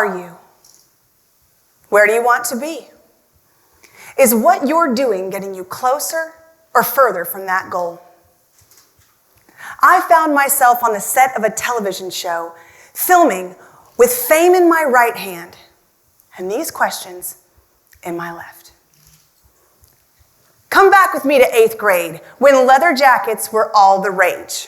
are you? Where do you want to be? Is what you're doing getting you closer or further from that goal? I found myself on the set of a television show, filming with fame in my right hand and these questions in my left. Come back with me to 8th grade, when leather jackets were all the rage.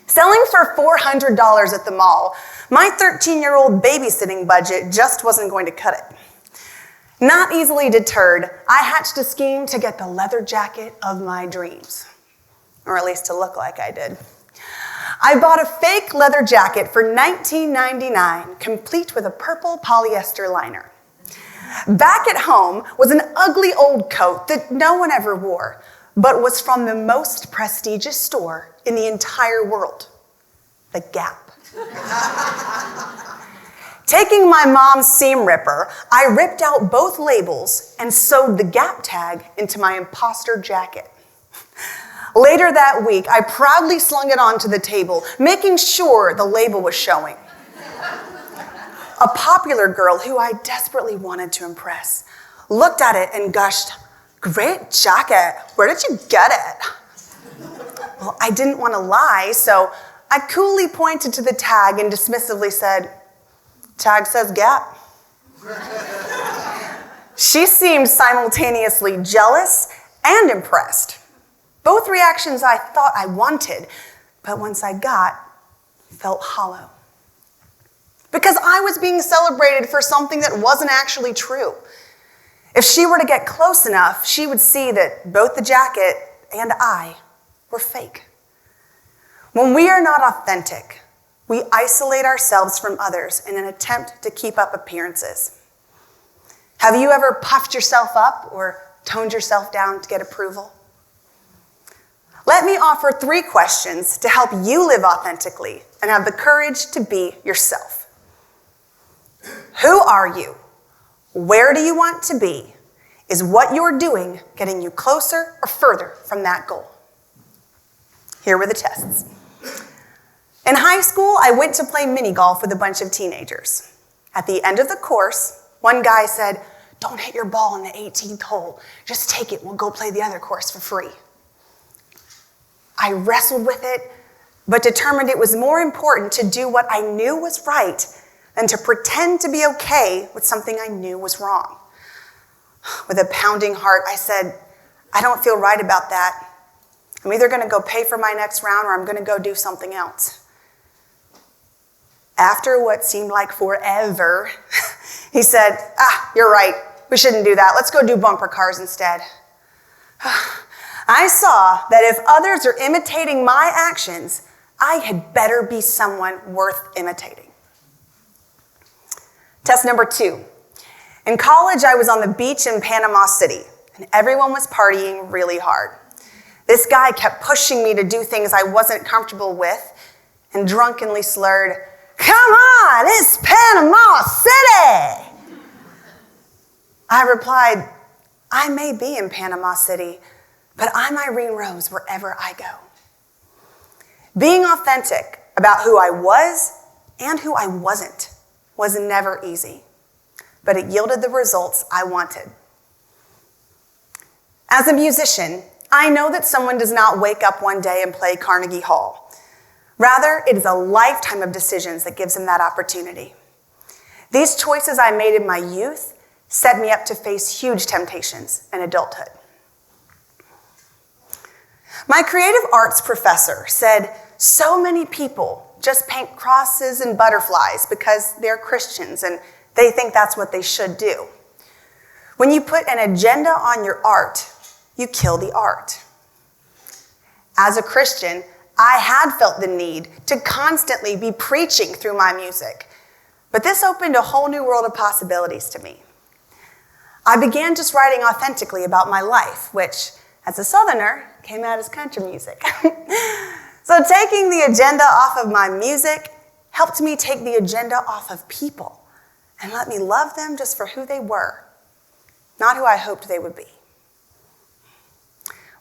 Selling for $400 at the mall, my 13-year-old babysitting budget just wasn't going to cut it. Not easily deterred, I hatched a scheme to get the leather jacket of my dreams, or at least to look like I did. I bought a fake leather jacket for $19.99, complete with a purple polyester liner. Back at home was an ugly old coat that no one ever wore, but was from the most prestigious store in the entire world, the Gap. Taking my mom's seam ripper, I ripped out both labels and sewed the Gap tag into my imposter jacket. Later that week, I proudly slung it onto the table, making sure the label was showing. A popular girl who I desperately wanted to impress looked at it and gushed, "Great jacket, where did you get it?" Well, I didn't want to lie, so I coolly pointed to the tag and dismissively said, "Tag says Gap." She seemed simultaneously jealous and impressed. Both reactions I thought I wanted, but once I got, felt hollow. Because I was being celebrated for something that wasn't actually true. If she were to get close enough, she would see that both the jacket and I were fake. When we are not authentic, we isolate ourselves from others in an attempt to keep up appearances. Have you ever puffed yourself up or toned yourself down to get approval? Let me offer 3 questions to help you live authentically and have the courage to be yourself. Who are you? Where do you want to be? Is what you're doing getting you closer or further from that goal? Here were the tests. In high school, I went to play mini golf with a bunch of teenagers. At the end of the course, one guy said, "Don't hit your ball in the 18th hole. Just take it. We'll go play the other course for free." I wrestled with it, but determined it was more important to do what I knew was right than to pretend to be okay with something I knew was wrong. With a pounding heart, I said, "I don't feel right about that. I'm either going to go pay for my next round or I'm going to go do something else." After what seemed like forever, he said, "You're right. We shouldn't do that. Let's go do bumper cars instead." I saw that if others are imitating my actions, I had better be someone worth imitating. Test number 2. In college, I was on the beach in Panama City, and everyone was partying really hard. This guy kept pushing me to do things I wasn't comfortable with and drunkenly slurred, "Come on, it's Panama City!" I replied, "I may be in Panama City, but I'm Irene Rose wherever I go." Being authentic about who I was and who I wasn't was never easy, but it yielded the results I wanted. As a musician, I know that someone does not wake up one day and play Carnegie Hall. Rather, it is a lifetime of decisions that gives them that opportunity. These choices I made in my youth set me up to face huge temptations in adulthood. My creative arts professor said, so many people just paint crosses and butterflies because they're Christians and they think that's what they should do. When you put an agenda on your art, you kill the art. As a Christian, I had felt the need to constantly be preaching through my music, but this opened a whole new world of possibilities to me. I began just writing authentically about my life, which, as a Southerner, came out as country music. So taking the agenda off of my music helped me take the agenda off of people and let me love them just for who they were, not who I hoped they would be.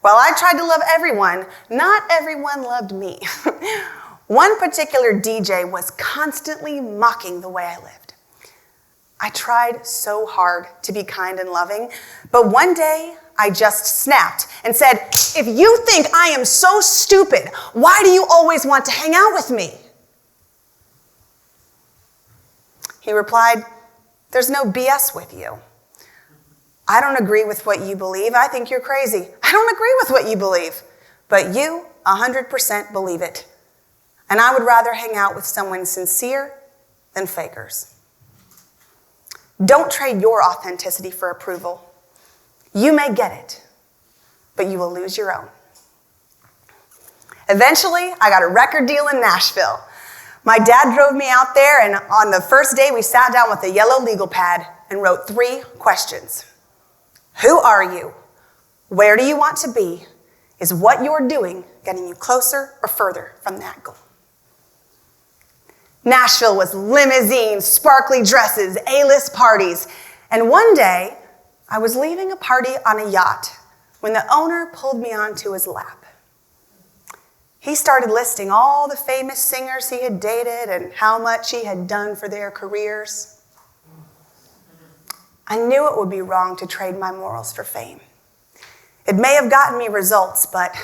While I tried to love everyone, not everyone loved me. One particular DJ was constantly mocking the way I lived. I tried so hard to be kind and loving, but one day I just snapped and said, "If you think I am so stupid, why do you always want to hang out with me?" He replied, "There's no BS with you. I don't agree with what you believe. I think you're crazy. I don't agree with what you believe, but you 100% believe it. And I would rather hang out with someone sincere than fakers." Don't trade your authenticity for approval. You may get it, but you will lose your own. Eventually, I got a record deal in Nashville. My dad drove me out there, and on the first day, we sat down with a yellow legal pad and wrote 3 questions. Who are you? Where do you want to be? Is what you're doing getting you closer or further from that goal? Nashville was limousines, sparkly dresses, A-list parties, and one day, I was leaving a party on a yacht when the owner pulled me onto his lap. He started listing all the famous singers he had dated and how much he had done for their careers. I knew it would be wrong to trade my morals for fame. It may have gotten me results, but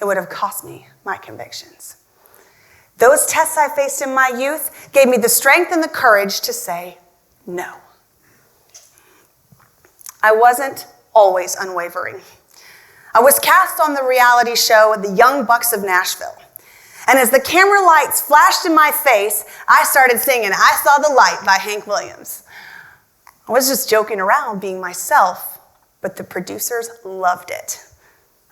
it would have cost me my convictions. Those tests I faced in my youth gave me the strength and the courage to say no. I wasn't always unwavering. I was cast on the reality show The Young Bucks of Nashville. And as the camera lights flashed in my face, I started singing "I Saw the Light" by Hank Williams. I was just joking around, being myself, but the producers loved it.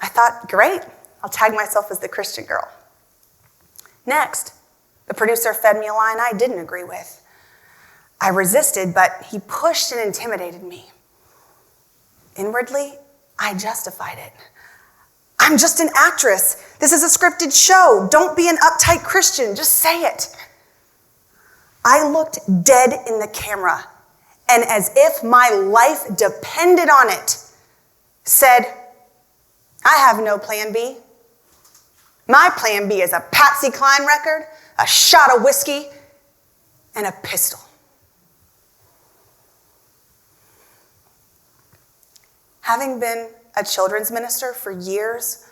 I thought, great, I'll tag myself as the Christian girl. Next, the producer fed me a line I didn't agree with. I resisted, but he pushed and intimidated me. Inwardly, I justified it. I'm just an actress. This is a scripted show. Don't be an uptight Christian. Just say it. I looked dead in the camera, and as if my life depended on it, said, "I have no plan B. My plan B is a Patsy Cline record, a shot of whiskey, and a pistol." Having been a children's minister for years,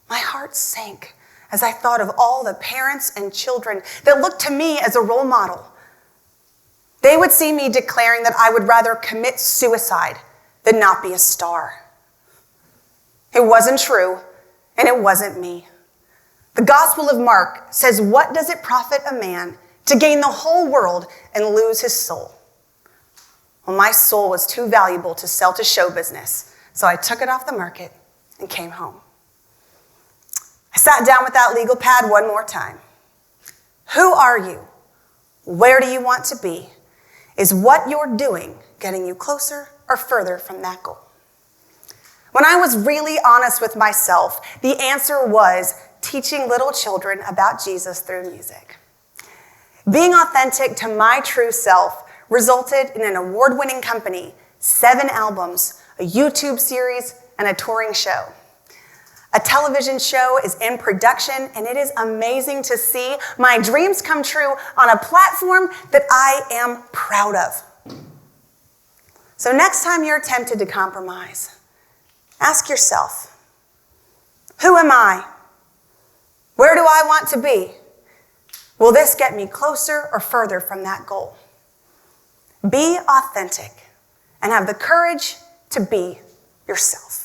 my heart sank as I thought of all the parents and children that looked to me as a role model. They would see me declaring that I would rather commit suicide than not be a star. It wasn't true, and it wasn't me. The Gospel of Mark says, "What does it profit a man to gain the whole world and lose his soul?" Well, my soul was too valuable to sell to show business, so I took it off the market and came home. I sat down with that legal pad one more time. Who are you? Where do you want to be? Is what you're doing getting you closer or further from that goal? When I was really honest with myself, the answer was teaching little children about Jesus through music. Being authentic to my true self resulted in an award-winning company, 7 albums, a YouTube series, and a touring show. A television show is in production, and it is amazing to see my dreams come true on a platform that I am proud of. So next time you're tempted to compromise, ask yourself, who am I? Where do I want to be? Will this get me closer or further from that goal? Be authentic and have the courage to be yourself.